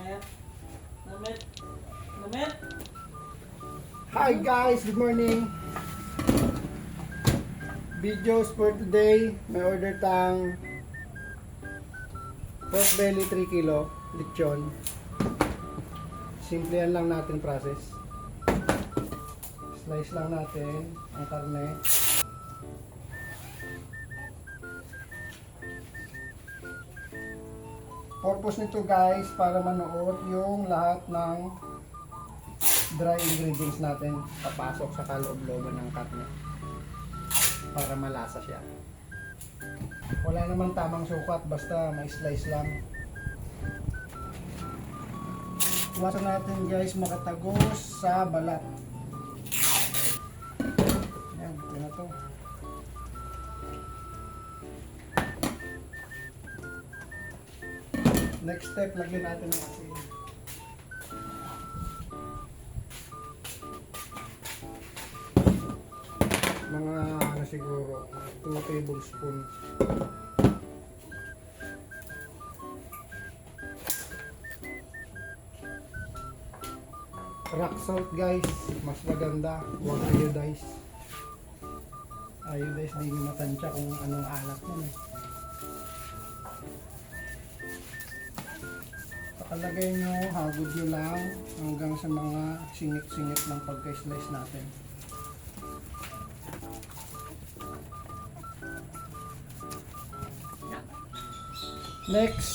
Namit. Namit. Namit. Hi guys, good morning. Videos for today. May order tang pork belly 3 kilo, lechon. Simple lang natin process. Slice lang natin ang karne. Purpose nito guys, para manuot yung lahat ng dry ingredients natin papasok sa kaloob-looban ng karne para malasa siya. Wala namang tamang sukat, basta may slice lang. Iwasan natin guys makatagos sa balat. Yan, yun na to. Next step, lagyan natin ng asin. Mga ano siguro, 2 tablespoon. Rock salt guys, mas maganda, huwag iodize. Iodize, di nyo matansya kung anong alat nun eh. Pakalagay nyo, hagod nyo lang hanggang sa mga singit-singit ng pagka-slice natin. Next,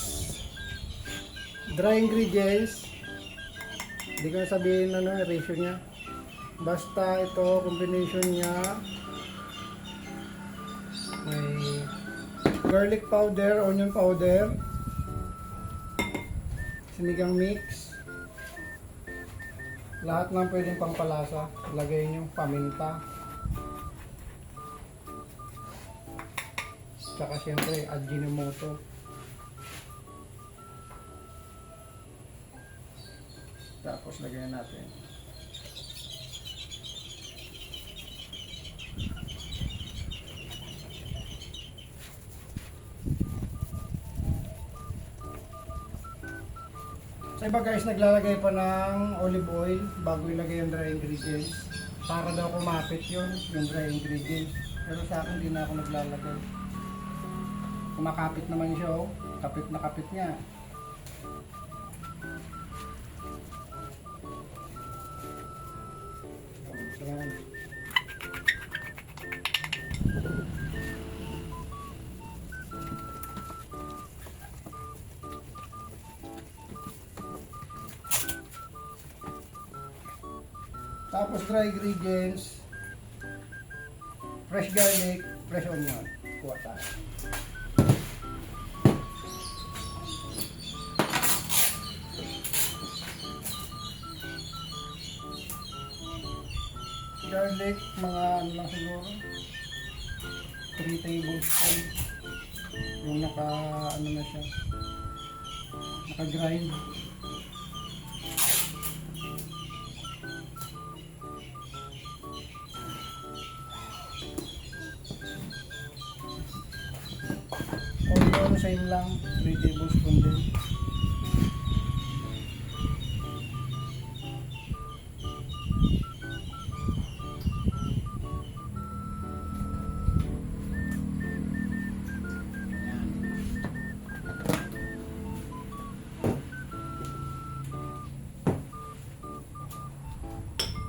dry ingredients. Hindi ko na sabihin ano, ratio nya. Basta ito, combination nya. May garlic powder, onion powder, sinigang mix, lahat ng pwedeng pangpalasa. Lagay nyo paminta, tsaka syempre Ajinomoto. Tapos lagyan natin sa iba guys, naglalagay pa ng olive oil bago ilagay yung dry ingredients para daw kumapit yung dry ingredients. Pero sa akin, hindi na ako naglalagay. Kumakapit naman siya, oh. Kapit na kapit niya. Tapos dry ingredients, fresh garlic, fresh onion. Kuha tayo. Garlic, mga ano lang siguro, 3 tablespoon. Yung naka ano na siya, naka grind. Onion, same lang, 3 tablespoon din.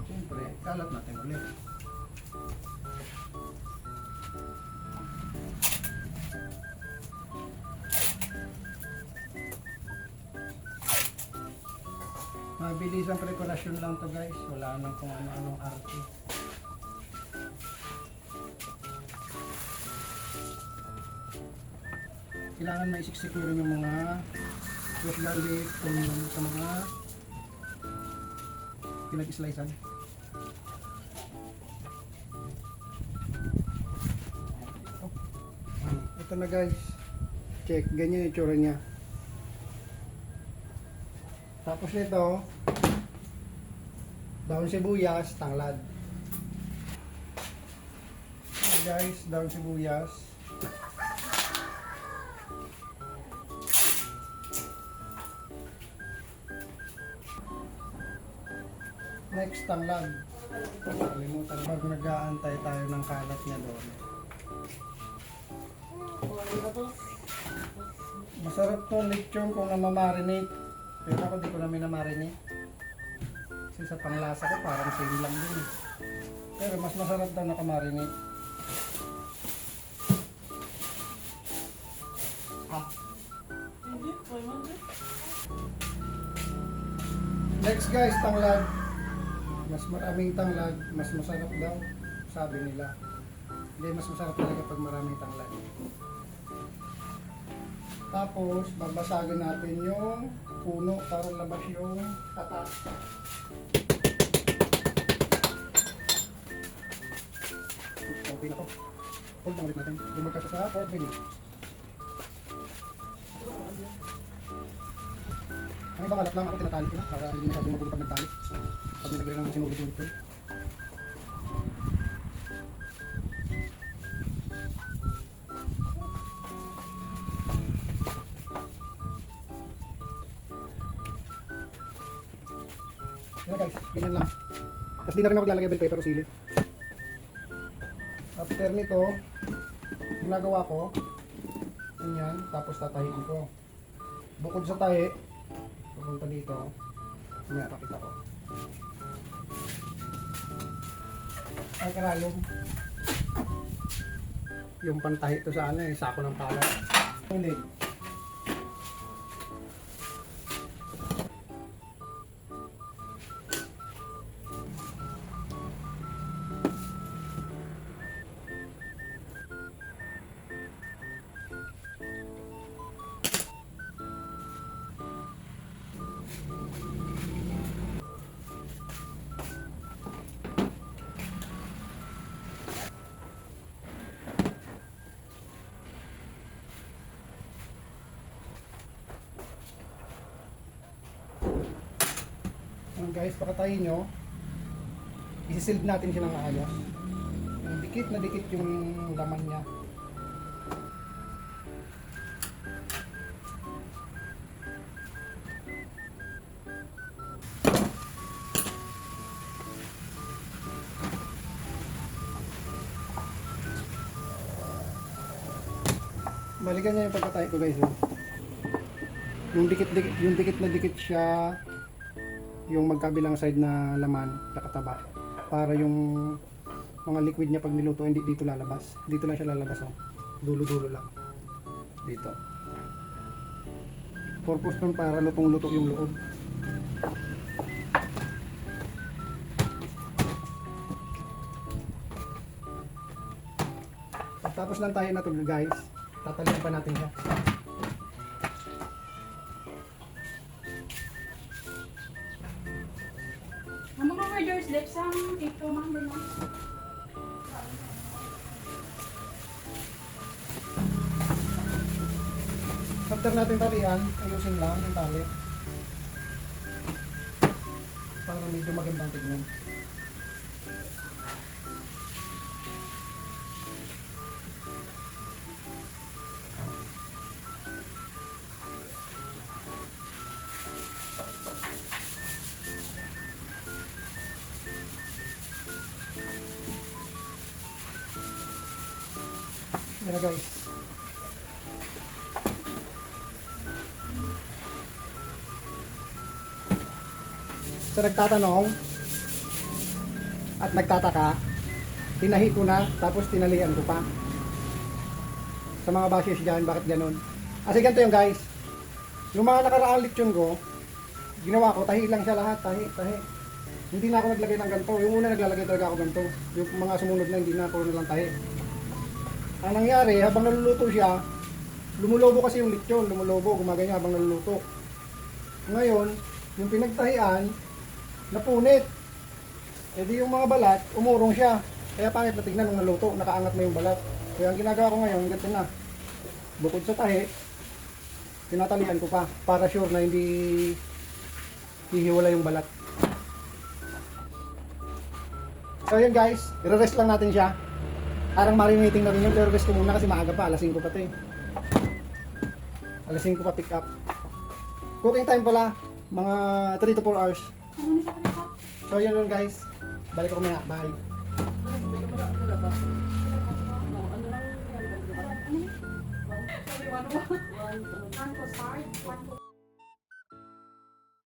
Siyempre, kalat natin ulit. Mabilis ang preparasyon lang to guys, wala nang kung ano-anong arte. Kailangan maisiksik nyo rin yung mga fresh garlic sa mga pinag-slicean. Ito na guys, check, ganyan yung itsura niya. Tapos nito, daon sibuyas, tanglad. Guys, daon sibuyas. Next, tanglad. Kalimutan pag nag-aantay tayo ng kalat niya doon. Ano ba to? Masarap to lechon kung namamarinate. Pero ako di ko na minamarinate. Kasi sa panglasa ko parang same lang din. Pero mas masarap daw nakamarinate. Ah. Hindi, pwede man din. Next guys, tanglad. Mas maraming tanglad, mas masarap daw. Sabi nila. Hindi, mas masarap talaga pag maraming tanglad. Tapos, babasagin natin yung puno para labas yung tatas. Okay na to. Hold na ulit natin. Lumagkas sa 4 minutes. Ang ibang alat lang ako tinatali ko na para hindi masyadong magulo pag nagtali. Pag nilagay ng sinugod-ugod ko. Yan guys, ganyan lang. Tapos di na rin ako lalagay bell pepper o sili. After nito, ginagawa ko, ganyan, tapos tatahiin ko. Bukod sa tahi, pupunta dito, may pakita ko. Ay karayom. Yung pantahi to sa ano eh, sako ng pala. Hindi. Ayan guys, pakatayin nyo. Isisilb natin siya ng ayos. Yung dikit na dikit yung laman niya. Balikan niya yung pagkatahi ko guys. Yung dikit na dikit siya, yung magkabilang side na laman, nakataba. Para yung mga liquid niya pag niluto, hindi dito lalabas. Dito lang siya lalabas. Oh. Dulo-dulo lang. Dito. Purpose nun para lutong-luto yung loob. Tapos lang tayo na to guys. Tatalian pa natin siya. Ang mga orders lips ang ito mga ganun. After natin talian, ayusin lang yung tali. Para medyo magandang tignan. Yan na guys. Sa nagtatanong at nagtataka, tinahi ko na tapos tinalian ko pa. Sa mga bashers dyan, bakit ganun? Kasi ganito yung guys. Yung mga nakaraang lechon ko, ginawa ko, tahi lang siya lahat, tahi. Hindi na ako naglagay ng ganito. Yung una naglalagay talaga ako ganito. Yung mga sumunod na hindi na ako nalang tahi. Ang nangyari, habang naluluto siya, lumulobo kasi yung lechon, gumaganyan habang naluluto. Ngayon, yung pinagtahian, napunit. E di yung mga balat, umurong siya. Kaya pangit na tignan nung naluto, nakaangat na yung balat. Kaya ang ginagawa ko ngayon, ganito na. Bukod sa tahi, tinatalian ko pa para sure na hindi hihiwala yung balat. So yun guys, i-rest lang natin siya. Parang marinating na rin yun, pero rest ko muna kasi maaga pa, alas 5 pa ito eh. Alas 5 pa pick up. Cooking time pala, mga 3 to 4 hours. Ano na sa kanila? So So yun lang guys. Balik ko muna. Bye. Sabi, one to start, one to